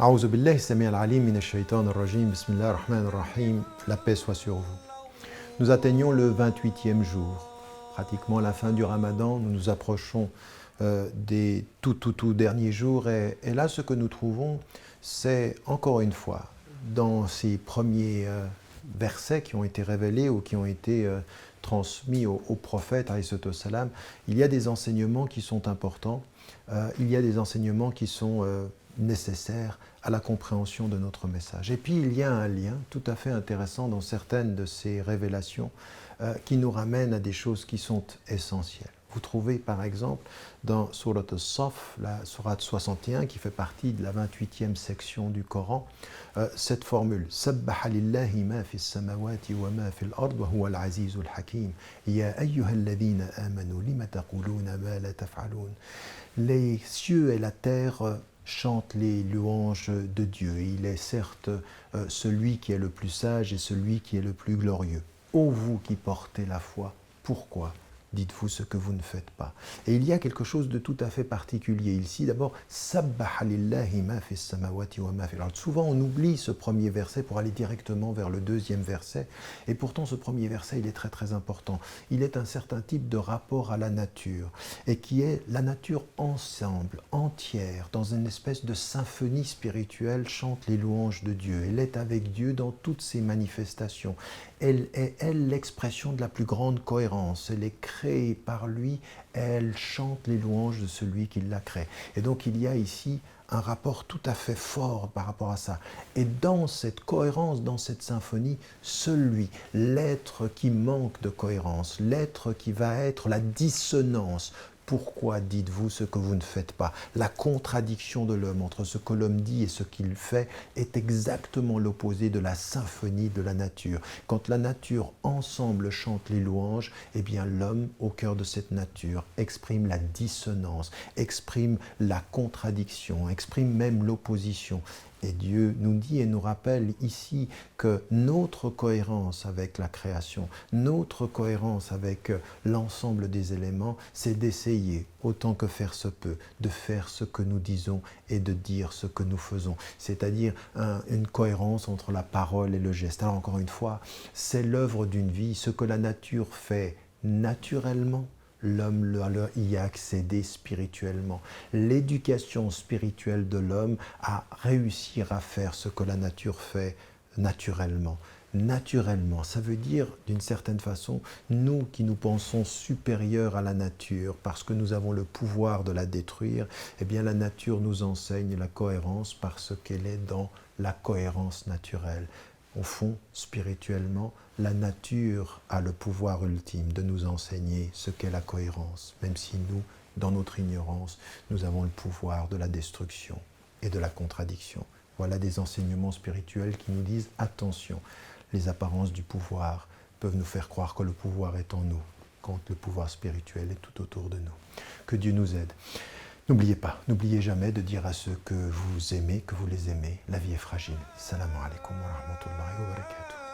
A'oudhu billahi sami' al-alim minash shaitanir rajim, bismillahir rahmanir rahim, la paix soit sur vous. Nous atteignons le 28e jour, pratiquement la fin du Ramadan, nous nous approchons des tout derniers jours et là ce que nous trouvons, c'est encore une fois, dans ces premiers versets qui ont été révélés ou qui ont été transmis au prophète, alayhi salam, il y a des enseignements qui sont importants, il y a des enseignements qui sont nécessaires à la compréhension de notre message. Et puis il y a un lien tout à fait intéressant dans certaines de ces révélations qui nous ramènent à des choses qui sont essentielles. Vous trouvez par exemple dans Surat As-Saff, la Sourate 61 qui fait partie de la 28e section du Coran, cette formule « Sabbaha lillahi ma fi s-samawati wa ma fi l-ard wa huwa al-azizul hakim ya ayyuhalladhina amanu lima taquluna ma la taf'alun » Les cieux et la terre chantent les louanges de Dieu. Il est certes celui qui est le plus sage et celui qui est le plus glorieux. Ô vous qui portez la foi, pourquoi dites-vous ce que vous ne faites pas? Et il y a quelque chose de tout à fait particulier ici. D'abord, Sabbaha lillahi ma fi s-samawati wa ma fi l-ard. Souvent on oublie ce premier verset pour aller directement vers le deuxième verset. Et pourtant ce premier verset, il est très important. Il est un certain type de rapport à la nature. Et qui est la nature ensemble, entière, dans une espèce de symphonie spirituelle, chante les louanges de Dieu. Elle est avec Dieu dans toutes ses manifestations. Elle est, elle, l'expression de la plus grande cohérence. Elle est créée par lui, elle chante les louanges de celui qui l'a créée. Et donc il y a ici un rapport tout à fait fort par rapport à ça. Et dans cette cohérence, dans cette symphonie, celui, l'être qui manque de cohérence, l'être qui va être la dissonance. Pourquoi dites-vous ce que vous ne faites pas? La contradiction de l'homme entre ce que l'homme dit et ce qu'il fait est exactement l'opposé de la symphonie de la nature. Quand la nature ensemble chante les louanges, eh bien l'homme, au cœur de cette nature, exprime la dissonance, exprime la contradiction, exprime même l'opposition. Et Dieu nous dit et nous rappelle ici que notre cohérence avec la création, notre cohérence avec l'ensemble des éléments, c'est d'essayer, autant que faire se peut, de faire ce que nous disons et de dire ce que nous faisons. C'est-à-dire une cohérence entre la parole et le geste. Alors encore une fois, c'est l'œuvre d'une vie, ce que la nature fait naturellement, l'homme y a accédé spirituellement. L'éducation spirituelle de l'homme a réussi à faire ce que la nature fait naturellement. Naturellement, ça veut dire d'une certaine façon, nous qui nous pensons supérieurs à la nature parce que nous avons le pouvoir de la détruire, eh bien la nature nous enseigne la cohérence parce qu'elle est dans la cohérence naturelle. Au fond, spirituellement, la nature a le pouvoir ultime de nous enseigner ce qu'est la cohérence, même si nous, dans notre ignorance, nous avons le pouvoir de la destruction et de la contradiction. Voilà des enseignements spirituels qui nous disent « Attention, les apparences du pouvoir peuvent nous faire croire que le pouvoir est en nous, quand le pouvoir spirituel est tout autour de nous. » Que Dieu nous aide. N'oubliez pas, n'oubliez jamais de dire à ceux que vous aimez, que vous les aimez. La vie est fragile. Salam alaikum wa rahmatullahi wa barakatuh.